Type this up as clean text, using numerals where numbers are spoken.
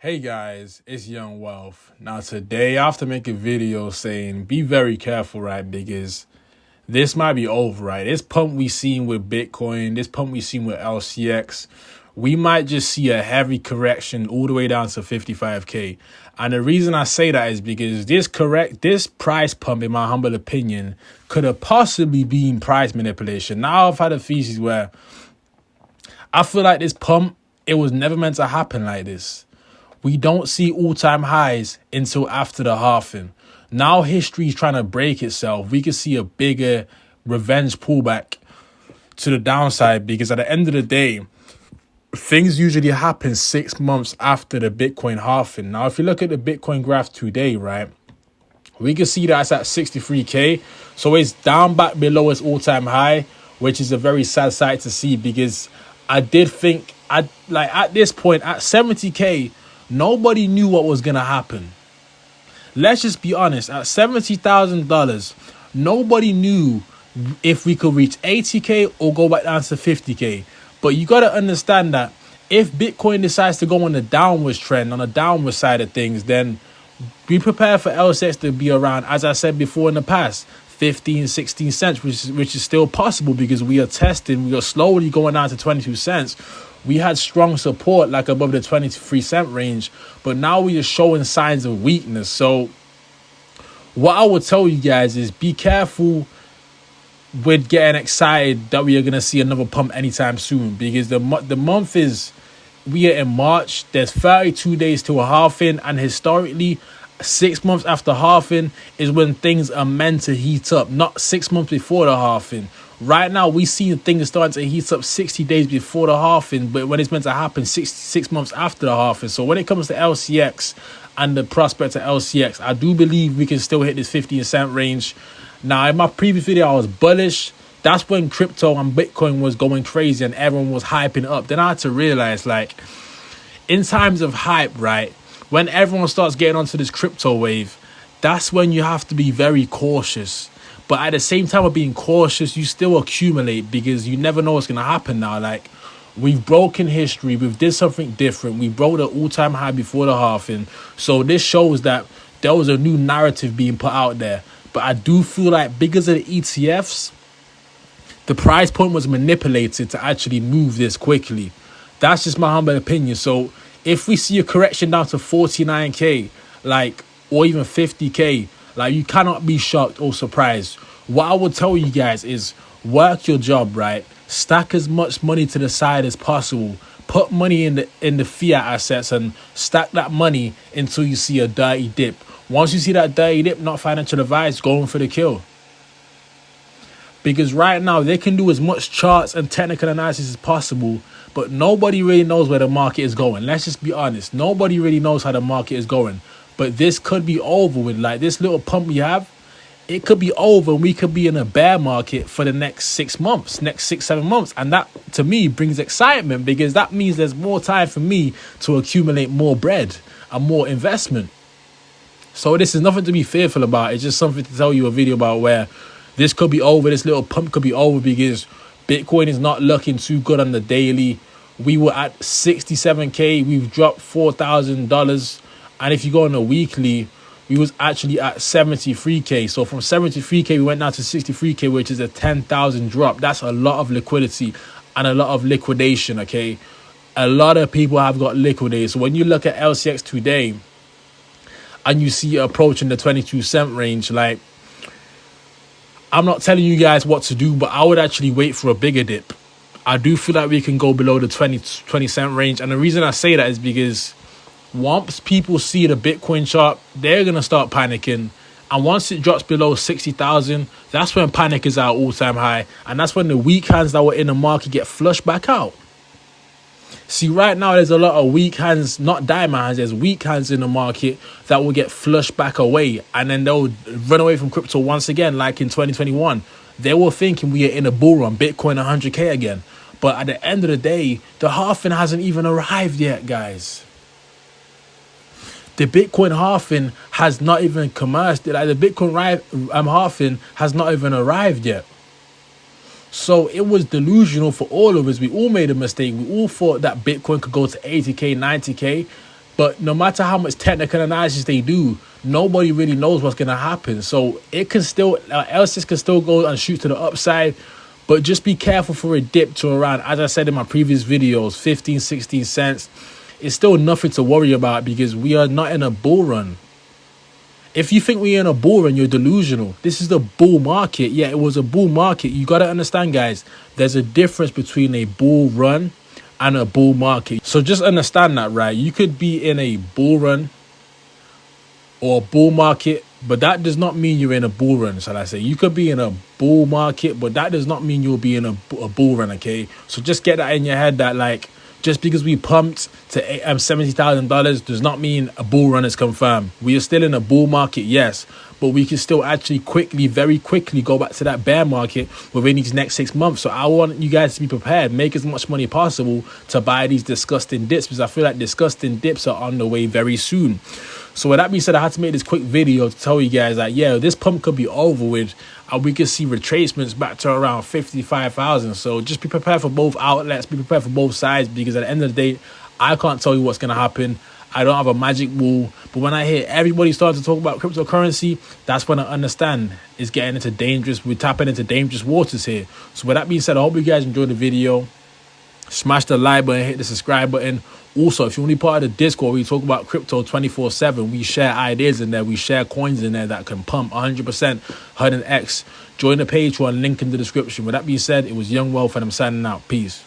Hey guys, it's Young Wealth. Now today I have to make a video saying be very careful, right? Because this might be over, right? This pump we seen with Bitcoin, this pump we seen with LCX, we might just see a heavy correction all the way down to 55K. And the reason I say that is because this price pump, in my humble opinion, could have possibly been price manipulation. Now I've had a thesis where I feel like this pump, it was never meant to happen like this. We don't see all-time highs until after the halving. Now history is trying to break itself. We could see a bigger revenge pullback to the downside because at the end of the day, things usually happen 6 months after the Bitcoin halving. Now, if you look at the Bitcoin graph today, right, we can see that it's at 63K. So it's down back below its all-time high, which is a very sad sight to see because I did think, at this point, at 70K, nobody knew what was going to happen. Let's just be honest. At $70,000, nobody knew if we could reach 80K or go back down to 50K. But you got to understand that if Bitcoin decides to go on a downwards trend, on the downward side of things, then be prepared for LCX to be around, as I said before in the past, 15, 16 cents, which is still possible because we are slowly going down to 22 cents. We had strong support like above the 23-cent range, but now we are showing signs of weakness. So what I would tell you guys is be careful with getting excited that we are going to see another pump anytime soon because the month is, we are in March. There's 32 days to a halving, and historically 6 months after halving is when things are meant to heat up, not 6 months before the halving. Right now, we see things starting to heat up 60 days before the halving, but when it's meant to happen 6 months after the halving. So when it comes to LCX and the prospect of LCX, I do believe we can still hit this 15-cent range. Now, in my previous video, I was bullish. That's when crypto and Bitcoin was going crazy and everyone was hyping up. Then I had to realize, like, in times of hype, right, when everyone starts getting onto this crypto wave, that's when you have to be very cautious. But at the same time of being cautious, you still accumulate because you never know what's going to happen now. Like, we've broken history. We've did something different. We broke the all-time high before the halving. So this shows that there was a new narrative being put out there. But I do feel like because of the ETFs, the price point was manipulated to actually move this quickly. That's just my humble opinion. So if we see a correction down to 49K, or even 50K, you cannot be shocked or surprised. What I would tell you guys is work your job, right? Stack as much money to the side as possible. Put money in the fiat assets and stack that money until you see a dirty dip. Once you see that dirty dip, not financial advice, going for the kill. Because right now, they can do as much charts and technical analysis as possible, but nobody really knows where the market is going. Let's just be honest. Nobody really knows how the market is going. But this could be over with. Like, this little pump we have, it could be over. We could be in a bear market for the next 6 months, next 6-7 months. And that, to me, brings excitement because that means there's more time for me to accumulate more bread and more investment. So this is nothing to be fearful about. It's just something to tell you a video about where this could be over. This little pump could be over because Bitcoin is not looking too good on the daily. We were at 67K. We've dropped $4,000. And if you go on a weekly, we was actually at 73K. So from 73K, we went down to 63K, which is a 10,000 drop. That's a lot of liquidity and a lot of liquidation, okay? A lot of people have got liquidated. So when you look at LCX today and you see it approaching the 22-cent range, like, I'm not telling you guys what to do, but I would actually wait for a bigger dip. I do feel like we can go below the 20-cent range. And the reason I say that is because once people see the Bitcoin chart, they're going to start panicking. And once it drops below 60,000, that's when panic is at all-time high. And that's when the weak hands that were in the market get flushed back out. See, right now, there's a lot of weak hands, not diamond hands. There's weak hands in the market that will get flushed back away. And then they'll run away from crypto once again, like in 2021. They were thinking we are in a bull run, Bitcoin 100K again. But at the end of the day, the halving hasn't even arrived yet, guys. The Bitcoin halving has not even commenced. Like, the Bitcoin halving has not even arrived yet. So it was delusional for all of us. We all made a mistake. We all thought that Bitcoin could go to 80K, 90K. But no matter how much technical analysis they do, nobody really knows what's going to happen. So it can still, LSS can still go and shoot to the upside, but just be careful for a dip to around, as I said in my previous videos, 15, 16 cents. It's still nothing to worry about because we are not in a bull run. If you think we're in a bull run, you're delusional. This is the bull market. Yeah, it was a bull market. You got to understand, guys, there's a difference between a bull run and a bull market. So just understand that, right? You could be in a bull run or a bull market, but that does not mean you're in a bull run, shall I say. You could be in a bull market, but that does not mean you'll be in a bull run, okay? So just get that in your head that, like, just because we pumped to $70,000 does not mean a bull run is confirmed. We are still in a bull market, yes, but we can still actually very quickly go back to that bear market within these next 6 months. So I want you guys to be prepared, make as much money possible to buy these disgusting dips, because I feel like disgusting dips are on the way very soon. So with that being said, I had to make this quick video to tell you guys that, yeah, this pump could be over with, and we could see retracements back to around 55,000. So just be prepared for both outlets, be prepared for both sides, because at the end of the day, I can't tell you what's going to happen. I don't have a magic wall. But when I hear everybody start to talk about cryptocurrency, that's when I understand it's getting into dangerous. We're tapping into dangerous waters here. So with that being said, I hope you guys enjoyed the video. Smash the like button, hit the subscribe button. Also, if you want to be part of the Discord, we talk about crypto 24/7. We share ideas in there. We share coins in there that can pump 100%. HUD and X. Join the Patreon, link in the description. With that being said, it was Young Wealth, and I'm signing out. Peace.